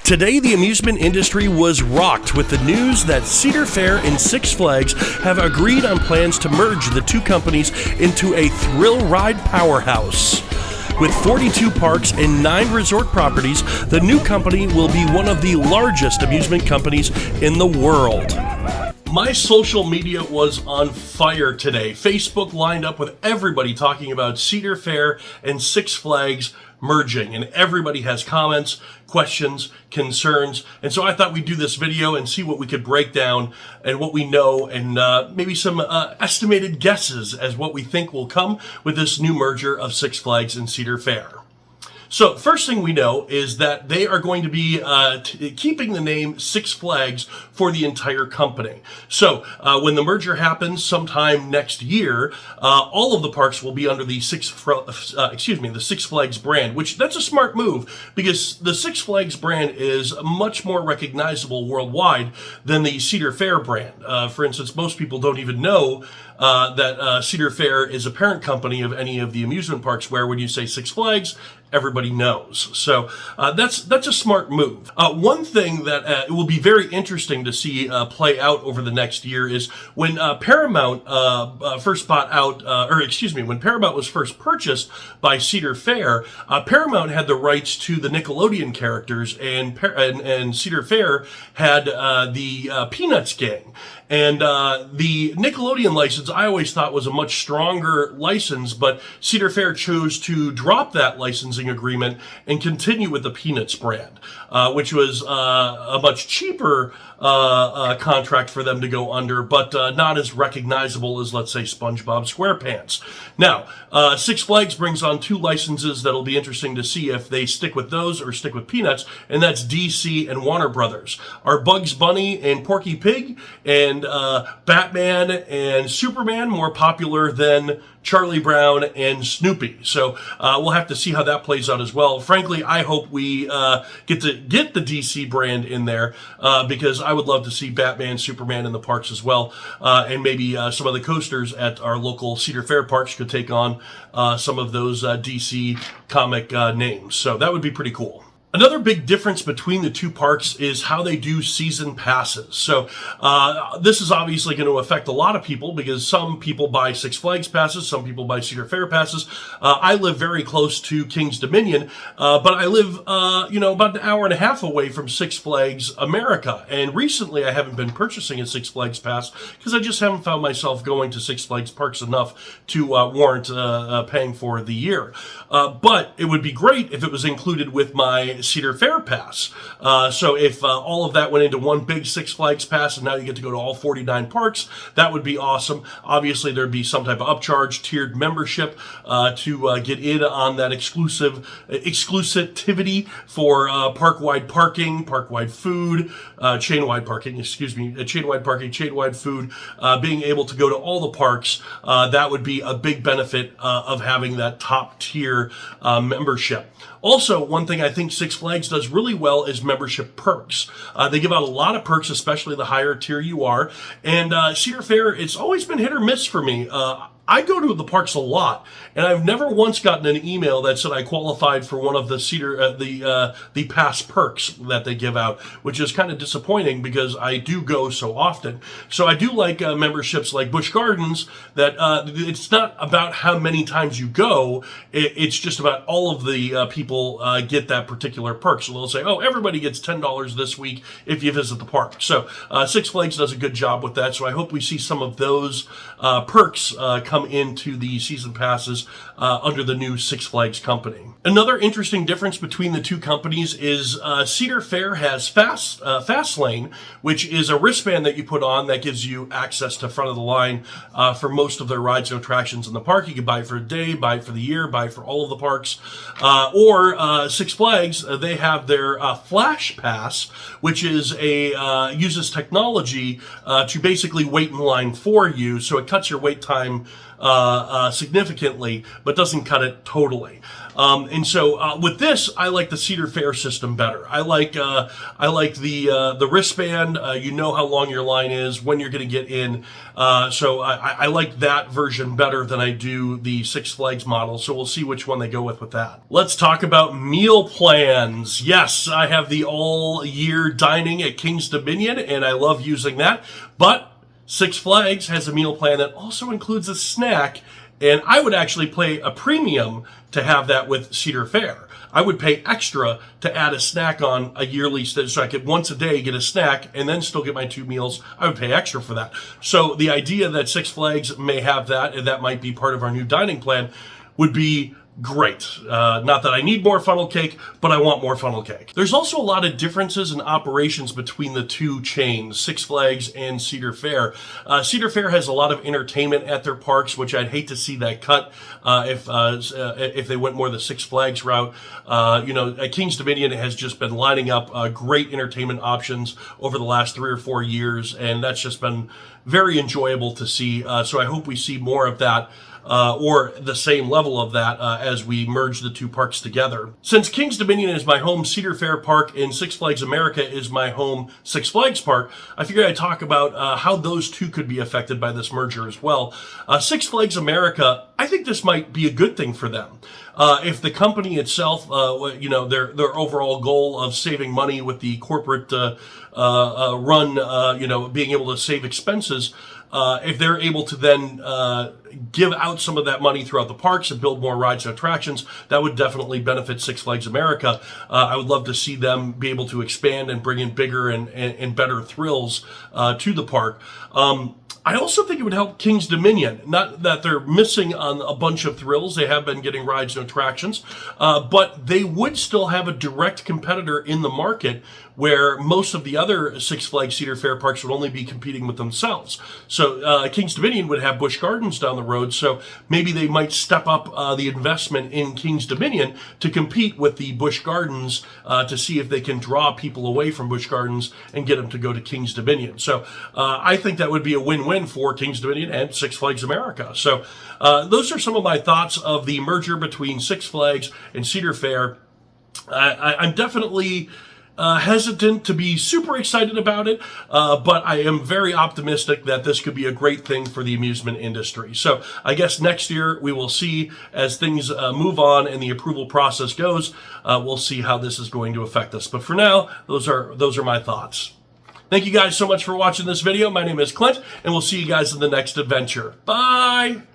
Today, the amusement industry was rocked with the news that Cedar Fair and Six Flags have agreed on plans to merge the two companies into a thrill ride powerhouse. With 42 parks and 9 resort properties, the new company will be one of the largest amusement companies in the world. My social media was on fire today. Facebook lined up with everybody talking about Cedar Fair and Six Flags merging, and everybody has comments, questions, concerns, and so I thought we'd do this video and see what we could break down and what we know, and maybe some estimated guesses as what we think will come with this new merger of Six Flags and Cedar Fair. So first thing we know is that they are going to be keeping the name Six Flags for the entire company. So when the merger happens sometime next year, all of the parks will be under the Six Flags brand, which that's a smart move because the Six Flags brand is much more recognizable worldwide than the Cedar Fair brand. For instance, most people don't even know that Cedar Fair is a parent company of any of the amusement parks, where when you say Six Flags, everybody knows. So that's a smart move. One thing that it will be very interesting to see play out over the next year is when Paramount first bought out, when Paramount was first purchased by Cedar Fair, Paramount had the rights to the Nickelodeon characters, and Cedar Fair had the Peanuts gang. And the Nickelodeon license, I always thought, was a much stronger license, but Cedar Fair chose to drop that licensing agreement and continue with the Peanuts brand, which was a much cheaper contract for them to go under, but not as recognizable as, let's say, SpongeBob SquarePants. Now, Six Flags brings on 2 licenses that'll be interesting to see if they stick with those or stick with Peanuts, and that's DC and Warner Brothers. Are Bugs Bunny and Porky Pig and Batman and Superman more popular than Charlie Brown and Snoopy? So we'll have to see how that plays out as well. Frankly, I hope we get the DC brand in there because I would love to see Batman, Superman in the parks as well, and maybe some of the coasters at our local Cedar Fair parks could take on some of those DC comic names. So that would be pretty cool. Another big difference between the two parks is how they do season passes. So this is obviously going to affect a lot of people because some people buy Six Flags passes, some people buy Cedar Fair passes. I live very close to King's Dominion, but I live about an hour and a half away from Six Flags America. And recently I haven't been purchasing a Six Flags pass because I just haven't found myself going to Six Flags parks enough to warrant paying for the year. But it would be great if it was included with my Cedar Fair pass. So if all of that went into one big Six Flags pass and now you get to go to all 49 parks, that would be awesome. Obviously, there'd be some type of upcharge, tiered membership to get in on that exclusivity for park-wide parking, park-wide food, chain-wide parking, chain-wide food, being able to go to all the parks. That would be a big benefit of having that top-tier membership. Also, one thing I think Six Flags does really well is membership perks. They give out a lot of perks, especially the higher tier you are. And Cedar Fair, it's always been hit or miss for me. I go to the parks a lot, and I've never once gotten an email that said I qualified for one of the the pass perks that they give out, which is kind of disappointing because I do go so often. So I do like memberships like Busch Gardens that it's not about how many times you go, it's just about all of the people get that particular perk. So they'll say, oh, everybody gets $10 this week if you visit the park. So Six Flags does a good job with that, so I hope we see some of those perks come into the season passes under the new Six Flags company. Another interesting difference between the two companies is Cedar Fair has Fast Lane, which is a wristband that you put on that gives you access to front of the line for most of their rides and attractions in the park. You can buy it for a day, buy it for the year, buy it for all of the parks. Or Six Flags, they have their Flash Pass, which is uses technology to basically wait in line for you, so it cuts your wait time significantly, but doesn't cut it totally. And so with this, I like the Cedar Fair system better. I like the wristband. You know how long your line is, when you're going to get in. So I like that version better than I do the Six Flags model. So we'll see which one they go with that. Let's talk about meal plans. Yes, I have the all-year dining at King's Dominion, and I love using that. But Six Flags has a meal plan that also includes a snack, and I would actually pay a premium to have that with Cedar Fair. I would pay extra to add a snack on a yearly, so I could once a day get a snack and then still get my 2 meals. I would pay extra for that. So the idea that Six Flags may have that, and that might be part of our new dining plan, would be great. Not that I need more funnel cake, but I want more funnel cake. There's also a lot of differences in operations between the two chains, Six Flags and Cedar Fair. Cedar Fair has a lot of entertainment at their parks, which I'd hate to see that cut if they went more the Six Flags route. King's Dominion has just been lining up great entertainment options over the last 3 or 4 years, and that's just been very enjoyable to see. So I hope we see more of that. Or the same level of that as we merge the two parks together. Since King's Dominion is my home Cedar Fair Park and Six Flags America is my home Six Flags Park, I figured I'd talk about how those two could be affected by this merger as well. Six Flags America, I think this might be a good thing for them. If the company itself, their overall goal of saving money with the corporate run, being able to save expenses, if they're able to then give out some of that money throughout the parks and build more rides and attractions, that would definitely benefit Six Flags America. I would love to see them be able to expand and bring in bigger and better thrills to the park. I also think it would help King's Dominion. Not that they're missing on a bunch of thrills. They have been getting rides and attractions, but they would still have a direct competitor in the market where most of the other Six Flags Cedar Fair parks would only be competing with themselves. So King's Dominion would have Busch Gardens down the road, so maybe they might step up the investment in King's Dominion to compete with the Busch Gardens to see if they can draw people away from Busch Gardens and get them to go to King's Dominion. So I think that would be a win-win for King's Dominion and Six Flags America. So those are some of my thoughts of the merger between Six Flags and Cedar Fair. I'm definitely hesitant to be super excited about it, but I am very optimistic that this could be a great thing for the amusement industry. So I guess next year we will see as things move on and the approval process goes. We'll see how this is going to affect us. But for now, those are my thoughts. Thank you guys so much for watching this video. My name is Clint, and we'll see you guys in the next adventure. Bye!